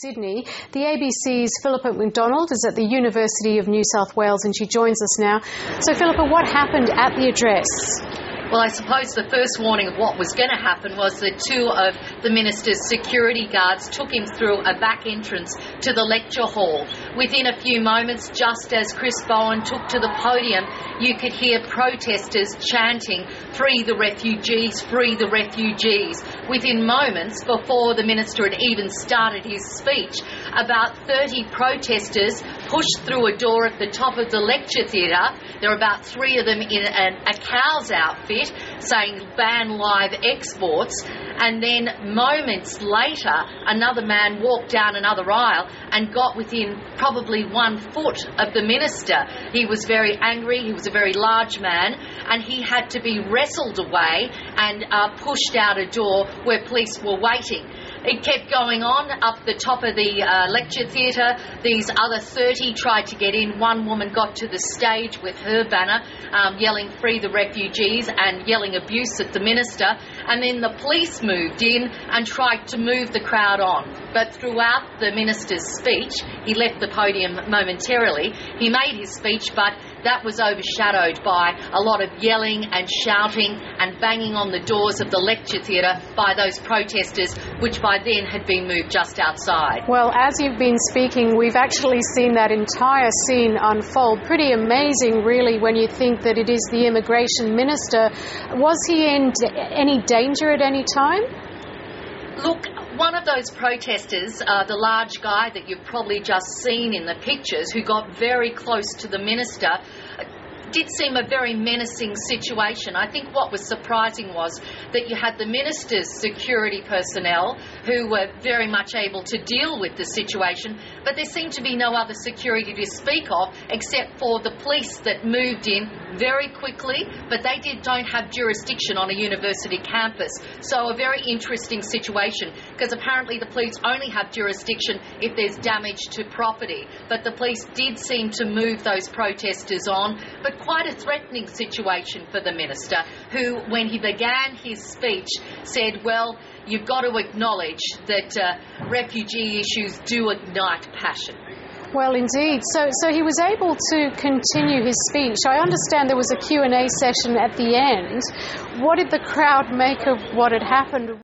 Sydney. The ABC's Philippa McDonald is at the University of New South Wales and she joins us now. So Philippa, what happened at the address? Well, I suppose the first warning of what was going to happen was that two of the minister's security guards took him through a back entrance to the lecture hall. Within a few moments, just as Chris Bowen took to the podium, you could hear protesters chanting, "Free the refugees, free the refugees." Within moments, before the minister had even started his speech, about 30 protesters pushed through a door at the top of the lecture theatre. There were about 3 of them in a cow's outfit, saying ban live exports, and then moments later another man walked down another aisle and got within probably 1 foot of the minister. He was very angry, he was a very large man, and he had to be wrestled away and pushed out a door where police were waiting. It kept going on up the top of the lecture theatre. These other 30 tried to get in. One woman got to the stage with her banner, yelling "Free the refugees" and yelling abuse at the minister. And then the police moved in and tried to move the crowd on. But throughout the minister's speech, he left the podium momentarily. He made his speech, but that was overshadowed by a lot of yelling and shouting and banging on the doors of the lecture theatre by those protesters, which by then had been moved just outside. Well, as you've been speaking, we've actually seen that entire scene unfold. Pretty amazing, really, when you think that it is the Immigration Minister. Was he in any danger at any time? Look, one of those protesters, the large guy that you've probably just seen in the pictures, who got very close to the minister, did seem a very menacing situation. I think what was surprising was that you had the minister's security personnel who were very much able to deal with the situation, but there seemed to be no other security to speak of except for the police that moved in very quickly, but they don't have jurisdiction on a university campus. So a very interesting situation, because apparently the police only have jurisdiction if there's damage to property. But the police did seem to move those protesters on, but quite a threatening situation for the minister, who, when he began his speech, said, well, you've got to acknowledge that refugee issues do ignite passion. Well, indeed. So he was able to continue his speech. I understand there was a Q&A session at the end. What did the crowd make of what had happened?